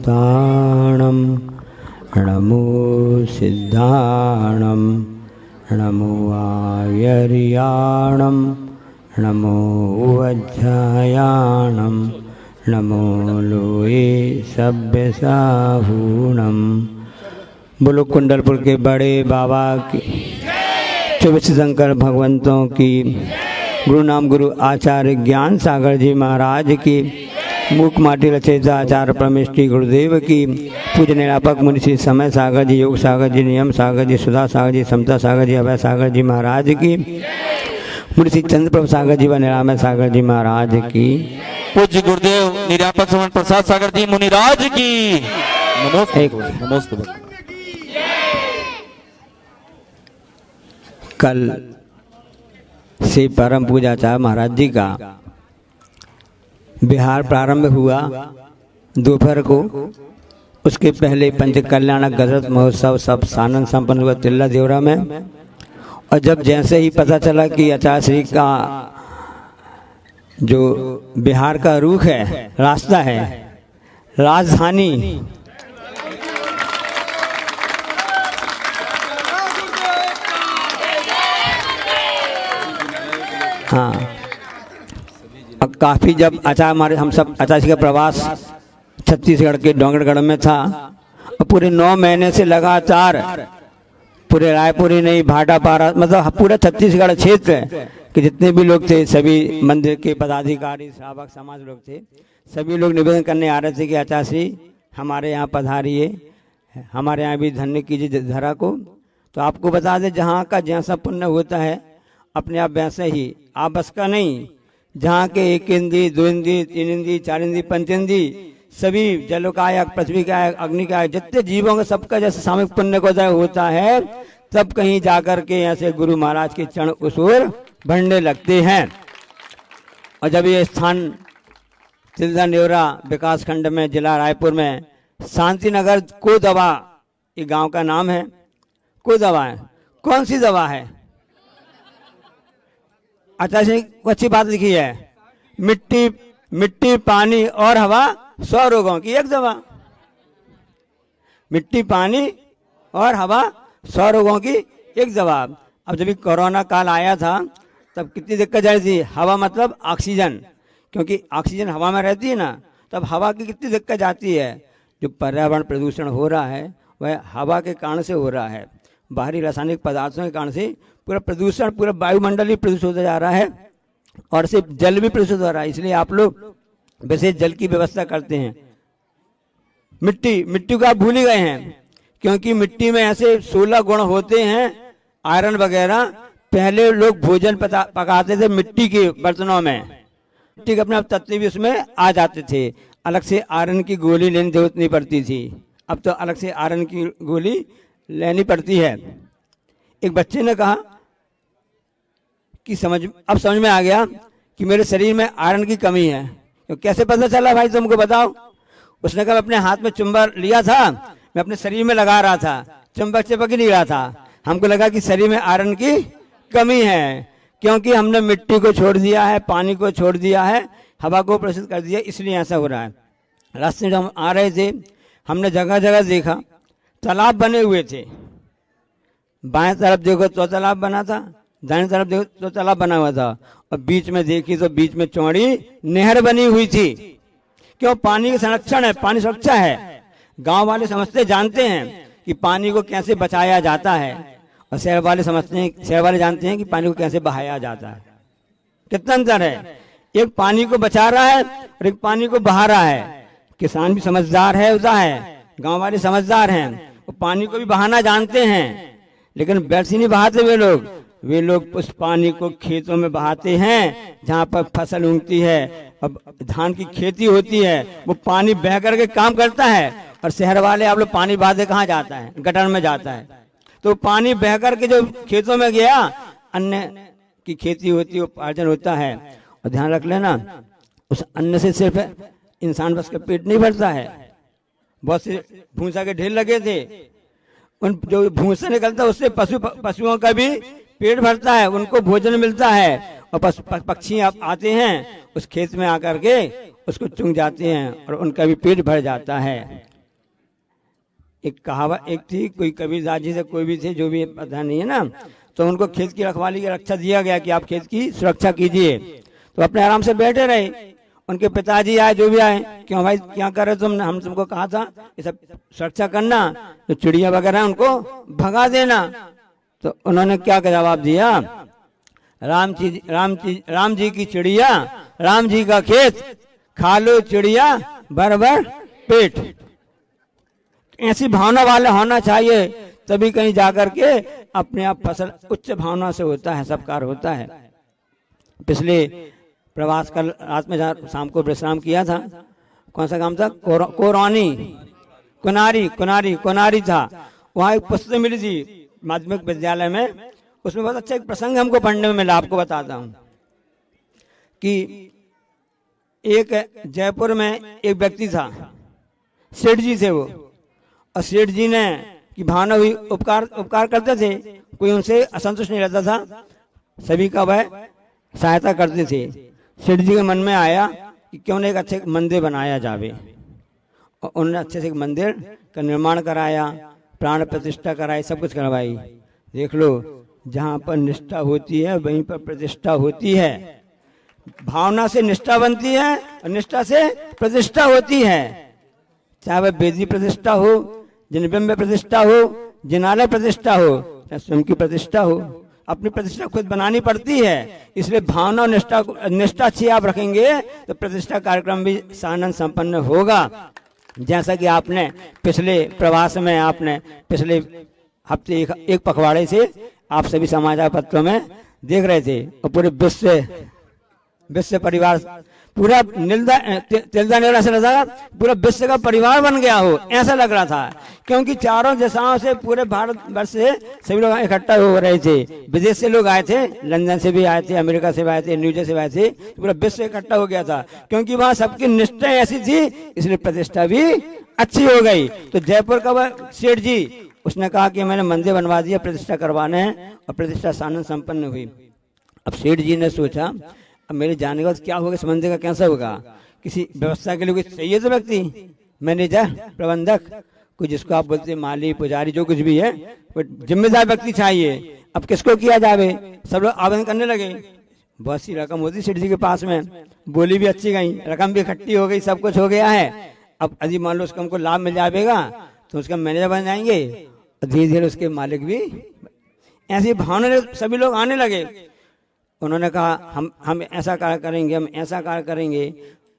भूताणं नमो सिद्धाणं नमो आयर्याणं नमो वज्रायाणं नमो लोये सभ्यसाहूणं। बोलो कुंडलपुर के बड़े बाबा की, 24 शंकर भगवंतों की, गुरु नाम गुरु आचार्य ज्ञान सागर जी महाराज की, मूक माटी रचयिता आचार्य परमेष्टि गुरुदेव की, पूज्य निरापक मुनि श्री समय सागर जी, योग सागर जी, नियम सागर जी, सुधा सागर जी, समता सागर जी, अभय सागर जी महाराज की, मुनि श्री चंद्र प्रभु सागर जी व निरामय सागर जी महाराज की, पूज्य गुरुदेव निरापक सुमन प्रसाद सागर जी मुनिराज की नमस्ते। नमस्ते। कल से परम पूजाचार्य महाराज जी का बिहार प्रारंभ हुआ दोपहर को। उसके पहले पंच कल्याणक गजरत महोत्सव सब सानंद संपन्न हुआ तिल्ला देवरा में। और जब जैसे ही पता चला कि आचार्य श्री का जो बिहार का रुख है, रास्ता है, राजधानी, हाँ, अब काफ़ी जब आचार्य हमारे हम सब आचार्य का प्रवास छत्तीसगढ़ के डोंगरगढ़ में था और पूरे 9 महीने से लगातार पूरे रायपुर ही नहीं, भाटापारा, मतलब पूरा छत्तीसगढ़ क्षेत्र के जितने भी लोग थे, सभी मंदिर के पदाधिकारी, श्रावक समाज लोग थे, सभी लोग निवेदन करने आ रहे थे कि आचार्य श्री हमारे यहाँ पधारिए, हमारे यहाँ भी धन्य कीजिए धरा को। तो आपको बता दें, जहाँ का जैसा पुण्य होता है अपने आप वैसे ही, आप बस का नहीं, जहाँ के 1 इंद्री, 2 इंद्री, 3 इंद्री, 4 इंद्री, 5 इंद्री, सभी जलोकायक, पृथ्वी का अग्नि का जितने जीवों का सबका जैसे सामूहिक पुण्य को उदय होता है, तब कहीं जाकर के ऐसे गुरु महाराज के चरण उस ओर बढ़ने लगते हैं। और जब ये स्थान तिल्दा नेवरा विकास खंड में, जिला रायपुर में, शांति नगर को दवा, ये गांव का नाम है, को दवा है। कौन सी दवा है? अच्छा से अच्छी बात लिखी है, मिट्टी पानी और हवा 100 रोगों की एक दवा। मिट्टी पानी और हवा 100 रोगों की एक दवा। अब जब कोरोना काल आया था तब कितनी दिक्कत जा रही थी। हवा मतलब ऑक्सीजन, क्योंकि ऑक्सीजन हवा में रहती है ना, तब हवा की कितनी दिक्कत जाती है। जो पर्यावरण प्रदूषण हो रहा है वह हवा के कारण से हो रहा है, बाहरी रासायनिक पदार्थों के कारण से पूरा प्रदूषण, पूरा वायुमंडल ही प्रदूषित होता जा रहा है और सिर्फ जल भी प्रदूषित हो रहा है। इसलिए आप लोग वैसे जल की व्यवस्था करते हैं। मिट्टी को आप भूल ही गए हैं, क्योंकि मिट्टी में ऐसे 16 गुण होते हैं, आयरन वगैरह। पहले लोग भोजन पकाते थे मिट्टी के बर्तनों में, मिट्टी के अपने तत्व भी उसमें आ जाते थे, अलग से आयरन की गोली लेने की जरूरत नहीं पड़ती थी। अब तो अलग से आयरन की गोली लेनी पड़ती है। एक बच्चे ने कहा कि अब समझ में आ गया कि मेरे शरीर में आयरन की कमी है। तो कैसे पता चला भाई, तुमको बताओ। उसने कहा अपने हाथ में चुंबक लिया था, मैं अपने शरीर में लगा रहा था, चुंबक चिपक ही नहीं रहा था। हमको लगा कि शरीर में आयरन की कमी है, क्योंकि हमने मिट्टी को छोड़ दिया है, पानी को छोड़ दिया है, हवा को प्रदूषित कर दिया, इसलिए ऐसा हो रहा है। रास्ते में जब हम आ रहे थे, हमने जगह जगह देखा तालाब बने हुए थे। बाएं तरफ देखो तो तालाब बना था, दाएं तरफ देखो तो तालाब बना हुआ था, और बीच में देखी तो बीच में चौड़ी नहर बनी हुई थी। क्यों? पानी का संरक्षण है, पानी सुरक्षा है। गांव वाले समझते जानते हैं कि पानी को कैसे बचाया जाता है, और शहर वाले जानते हैं कि पानी को कैसे बहाया जाता है। कितना अंतर है, एक पानी को बचा रहा है और एक पानी को बहा रहा है। किसान भी समझदार है, होता है, गांव वाले समझदार हैं, वो पानी को भी बहाना जानते हैं, लेकिन वैसे नहीं बहाते वे लोग उस पानी को खेतों में बहाते हैं जहाँ पर फसल उगती है। अब धान की खेती होती है, वो पानी बह करके काम करता है, और शहर वाले आप लोग पानी बहाते कहाँ जाता है? गटर में जाता है। तो पानी बह करके जो खेतों में गया, अन्न की खेती होती है, उपार्जन होता है। और ध्यान रख लेना, उस अन्न से सिर्फ इंसान बस का पेट नहीं भरता है। बहुत से भूसा के ढेर लगे थे, उन जो भूसा निकलता है उससे पशुओं का भी पेट भरता है, उनको भोजन मिलता है, और पक्षी आते हैं उस खेत में आकर के उसको चुंग जाते हैं और उनका भी पेट भर जाता है। एक कहावत एक थी, कोई कबीरदास जी से कोई भी थे, जो भी पता नहीं है ना, तो उनको खेत की रखवाली की रक्षा दिया गया कि आप खेत की सुरक्षा कीजिए। तो अपने आराम से बैठे रहे। उनके पिताजी आए, जो भी आए, क्यों भाई क्या कर रहे तुम, हम तुमको कहा था ये सब सुरक्षा करना, तो चिड़िया वगैरह उनको भगा देना। तो उन्होंने क्या जवाब दिया, राम जी की चिड़िया, राम जी का खेत, खा लो चिड़िया भर भर पेट। ऐसी भावना वाले होना चाहिए, तभी कहीं जाकर के अपने आप फसल उच्च भावना से होता है, सब कार्य होता है। पिछले प्रवास कल रात में शाम को विश्राम किया था, कौन सा काम था, कोनारी था। वहाँ एक पुस्तक मिली थी माध्यमिक विद्यालय में, उसमें बहुत अच्छा एक प्रसंग हमको पढ़ने में मिला। आपको बताता हूँ कि एक जयपुर में एक व्यक्ति था, सेठ जी थे वो, और सेठ जी ने की भावना हुई, उपकार करते थे, कोई उनसे असंतुष्ट नहीं रहता था, सभी का वह सहायता करते थे। सेठ जी के मन में आया कि क्यों न एक अच्छे मंदिर बनाया जावे, और उन्होंने अच्छे से एक मंदिर का निर्माण कराया, प्राण प्रतिष्ठा कराई, सब कुछ करवाई। देख लो, जहाँ पर निष्ठा होती है वहीं पर प्रतिष्ठा होती है। भावना से निष्ठा बनती है और निष्ठा से प्रतिष्ठा होती है। चाहे वह वेदी प्रतिष्ठा हो, जिनबिंब प्रतिष्ठा हो, जिनालय प्रतिष्ठा हो, चाहे स्वयं की प्रतिष्ठा हो, अपनी प्रतिष्ठा खुद बनानी पड़ती है। इसलिए भावना और निष्ठा अच्छी आप रखेंगे तो प्रतिष्ठा कार्यक्रम भी सानंद संपन्न होगा। जैसा कि आपने पिछले प्रवास में, आपने पिछले हफ्ते एक पखवाड़े से आप सभी समाचार पत्रों में देख रहे थे, और पूरे विश्व परिवार पूरा तिलदा निलदा से लगा, पूरा विश्व का परिवार बन गया हो ऐसा लग रहा था, क्योंकि चारों दिशाओं से पूरे भारत वर्ष से सभी लोग इकट्ठा हो रहे थे। विदेश से लोग आए थे, लंदन से भी आए थे, अमेरिका से भी आए थे, न्यूजर्सी से भी आए थे, पूरा विश्व इकट्ठा हो गया था, क्योंकि वहां सबकी निष्ठा ऐसी थी, इसलिए प्रतिष्ठा भी अच्छी हो गई। तो जयपुर का वह सेठ जी, उसने कहा कि मैंने मंदिर बनवा दिया, प्रतिष्ठा करवाने हैं, और प्रतिष्ठा सानंद संपन्न हुई। अब सेठ जी ने सोचा, अब मेरे जाने के बाद क्या होगा, इस मंदिर का कैसा होगा, किसी व्यवस्था के लिए कोई चाहिए तो व्यक्ति, मैनेजर, प्रबंधक, कोई जिसको आप बोलते हैं माली, पुजारी, जो कुछ भी है, कोई जिम्मेदार व्यक्ति चाहिए। अब किसको किया जावे, सब लोग आवेदन करने लगे। बहुत सी रकम होती सेठ जी के पास में, बोली भी अच्छी गई, रकम भी इकट्ठी हो गई, सब कुछ हो गया है। अब यदि मान लो उसको हमको लाभ मिल जाएगा तो उसका मैनेजर बन जाएंगे, और धीरे धीरे उसके मालिक भी। ऐसी भावना सभी लोग आने लगे। उन्होंने कहा हम ऐसा कार्य करेंगे, हम ऐसा कार्य करेंगे।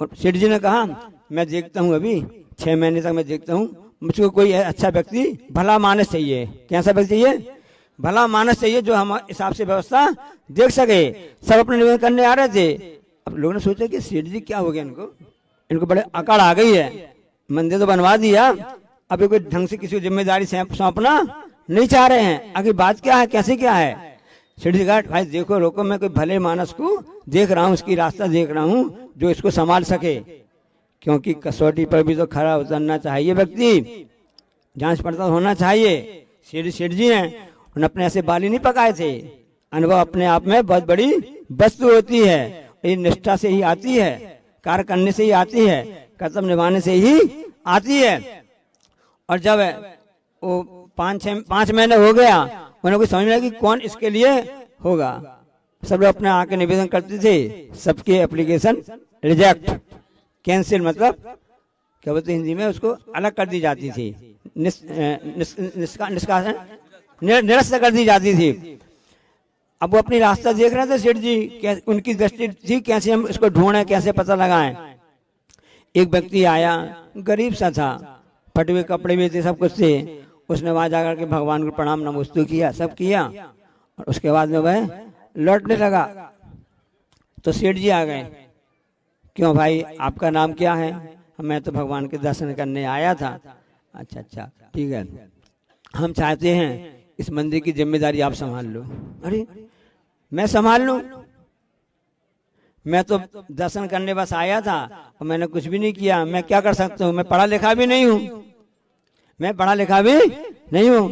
और सेठ जी ने कहा, मैं देखता हूँ, अभी 6 महीने तक मैं देखता हूँ, मुझको कोई अच्छा व्यक्ति, भला मानस चाहिए। कैसा व्यक्ति चाहिए, भला मानस चाहिए, जो हम हिसाब से व्यवस्था देख सके। सब अपने निवेदन करने आ रहे थे। अब लोगों ने सोचा कि सेठ जी क्या हो गया, इनको बड़े अकड़ आ गई है, मंदिर तो बनवा दिया, अभी कोई ढंग से किसी को जिम्मेदारी सौंपना नहीं चाह रहे हैं। आखिर बात क्या है, कैसे क्या है। सेठ जी कहा, भाई देखो, रोको, मैं कोई भले मानस को देख रहा हूँ, उसकी रास्ता देख रहा हूँ जो इसको संभाल सके, क्योंकि कसौटी पर भी तो खरा उतरना चाहिए व्यक्ति, जांच पड़ताल होना चाहिए। सेठ जी ने अपने ऐसे बाली नहीं पकाए थे। अनुभव अपने आप में बहुत बड़ी वस्तु होती है, ये निष्ठा से ही आती है, कार्य करने से ही आती है, कर्तव्य निभाने से ही आती है। और जब वो 5 महीने हो गया, उन्हें कुछ समझ में आया कि कौन इसके लिए होगा। सब लोग अपने आके निवेदन करते थे, सबके एप्लीकेशन रिजेक्ट, कैंसिल, मतलब क्या बोलते हिंदी में, उसको अलग कर दी जाती थी, निष्कासन, निरस्त कर दी जाती थी। अब वो अपनी रास्ता देख रहे थे सेठ जी, उनकी दृष्टि थी कैसे हम इसको ढूंढें, कैसे पता लगाएं। एक व्यक्ति आया, गरीब सा था, फटे हुए कपड़े भी थे, सब कुछ थे। उसने वहां जाकर के भगवान को प्रणाम नमस्ते किया, सब किया, और उसके बाद में वह लौटने लगा। तो सेठ जी आ गए, क्यों भाई, आपका नाम क्या है। मैं तो भगवान के दर्शन करने आया था। अच्छा, ठीक है, हम चाहते हैं इस मंदिर की जिम्मेदारी आप संभाल लो। अरे, मैं संभाल लूं, मैं तो दर्शन करने बस आया था और मैंने कुछ भी नहीं किया, मैं क्या कर सकता हूँ, मैं पढ़ा लिखा भी नहीं हूँ,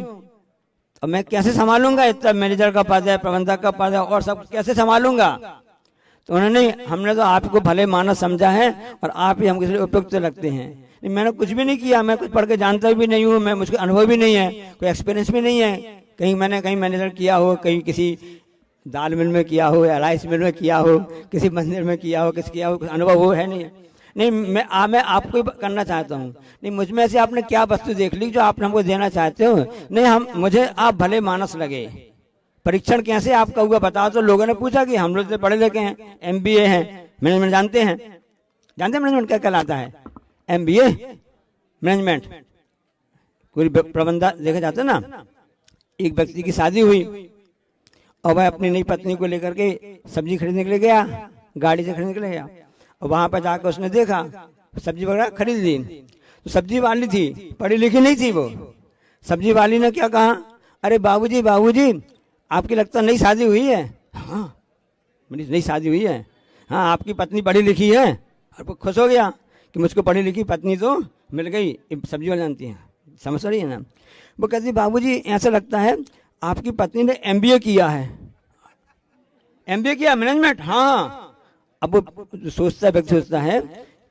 तो मैं कैसे संभालूंगा, इतना मैनेजर का पद है, प्रबंधक का पद है, और सब कैसे संभालूंगा। तो उन्होंने, हमने तो आपको भले मानस समझा है और आप ही हमके लिए उपयुक्त लगते हैं। नहीं, मैंने कुछ भी नहीं किया, मैं कुछ पढ़ के जानता भी नहीं हूँ, मैं मुझको अनुभव भी नहीं है, कोई एक्सपीरियंस भी नहीं है। कहीं मैंने कहीं मैनेजर किया हो, कहीं किसी दाल मिल में किया हो या राइस मिल में किया हो, किसी मंदिर में किया हो, किसी किया हो, कुछ अनुभव हो है नहीं है। नहीं, मैं आपको ही करना चाहता हूँ। नहीं, मुझ में से आपने क्या वस्तु देख ली जो आप हमको देना चाहते हो? नहीं, मुझे आप भले मानस लगे। परीक्षण कैसे आपका हुआ बताओ? तो लोगों ने पूछा कि हम लोग तो पढ़े लिखे हैं, MBA हैं, मैनेजमेंट जानते हैं मैनेजमेंट क्या कहलाता है? MBA मैनेजमेंट कोई प्रबंधन देखा जाता है ना। एक व्यक्ति की शादी हुई और वह अपनी नई पत्नी को लेकर के सब्जी खरीदने के लिए गया, गाड़ी से खरीदने के लिए गया, और वहां पर जाकर उसने देखा सब्जी वगैरह खरीद ली। तो सब्जी वाली थी, पढ़ी लिखी नहीं थी वो। सब्जी वाली ने क्या कहा, अरे बाबूजी बाबूजी आपकी लगता नई शादी हुई है? हाँ, मेरी नई शादी हुई है। हाँ, आपकी पत्नी पढ़ी लिखी है? और वो खुश हो गया कि मुझको पढ़ी लिखी पत्नी तो मिल गई। सब्जी वाली जानती है, समझ रही है ना। वो कहती बाबूजी ऐसा लगता है आपकी पत्नी ने MBA किया है। MBA किया मैनेजमेंट? हाँ। अब वो सोचता व्यक्ति सोचता है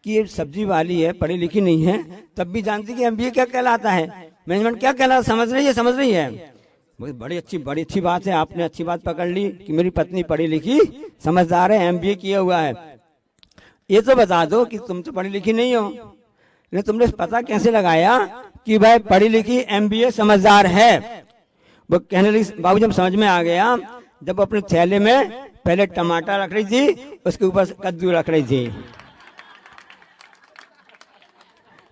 कि ये सब्जी वाली है, पढ़ी लिखी नहीं है, तब भी जानती कि MBA क्या कहलाता है, मैनेजमेंट क्या कहलाता, समझ रही है। बड़ी अच्छी बात है, आपने अच्छी बात पकड़ ली कि मेरी पत्नी पढ़ी लिखी समझदार है, MBA किया हुआ है। ये तो बता दो कि तुम तो पढ़ी लिखी नहीं हो, लेकिन तुमने पता कैसे लगाया कि भाई पढ़ी लिखी MBA समझदार है? वो कहने लगी बाबूजी हम समझ में आ गया, जब अपने थैले में पहले टमाटर रख रही थी, उसके ऊपर कद्दू रख रही थी।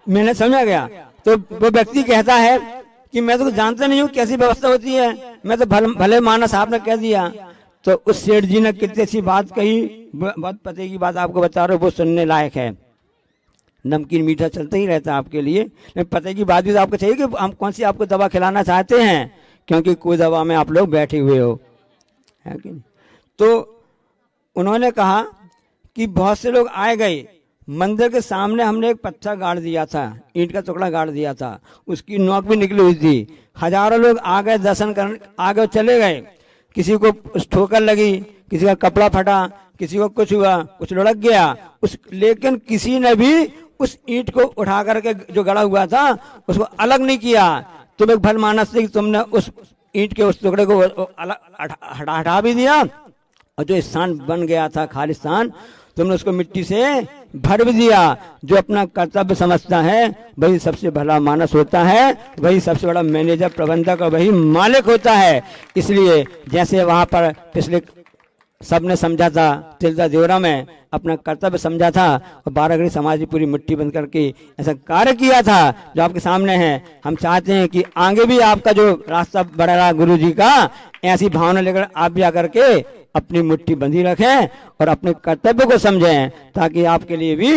मैंने समझ आ गया। तो वो व्यक्ति कहता है कि मैं तो जानता नहीं हूँ कैसी व्यवस्था होती है, मैं तो भले मानस आपने कह दिया। तो उस सेठ जी ने कितनी अच्छी बात कही, बहुत पते की बात आपको बता रहा हूँ, वो सुनने लायक है। नमकीन मीठा चलता ही रहता है आपके लिए, लेकिन पते की बात भी तो आपको चाहिए कि हम कौन सी आपको दवा खिलाना चाहते हैं, क्योंकि कोई दवा में आप लोग बैठे हुए हो, है कि नहीं। तो उन्होंने कहा कि बहुत से लोग आए गए, मंदिर के सामने हमने एक पत्थर गाड़ दिया था, ईंट का टुकड़ा गाड़ दिया था, उसकी नोक भी निकली हुई थी। हजारों लोग आ गए दर्शन करने, आ गए चले गए। किसी को ठोकर लगी, किसी का कपड़ा फटा, किसी को कुछ हुआ, कुछ लुढ़क गया, लेकिन किसी ने भी उस ईंट को उठा करके जो गड़ा हुआ था उसको अलग नहीं किया। तुम एक भल मानस से तुमने उस ईंट के उस टुकड़े को अलग हटा भी दिया, और जो स्थान बन गया था खाली स्थान, तुमने उसको मिट्टी से भर भी दिया। जो अपना कर्तव्य समझता है वही सबसे भला मानस होता है, वही सबसे बड़ा मैनेजर प्रबंधक और वही मालिक होता है। इसलिए जैसे वहां पर पिछले सबने समझा था, तिलदा देवरा में अपना कर्तव्य समझा था और 12 समाज की पूरी मिट्टी बंद करके ऐसा कार्य किया था जो आपके सामने है। हम चाहते हैं कि आगे भी आपका जो रास्ता बढ़ रहा गुरु जी का, ऐसी भावना लेकर आप भी आकर के अपनी मुट्ठी बंधी रखें और अपने कर्तव्य को समझें, ताकि आपके लिए भी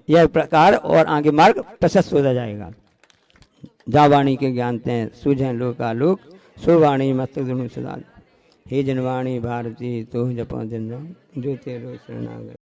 यह प्रकार और आगे मार्ग प्रशस्त होता जाएगा। जा वाणी के ज्ञानते हैं सूझें लोकालोक, सुवाणी मस्तक दुनु सदा। हे जनवाणी भारती तो जपो दिन जो तेरो शरणागत।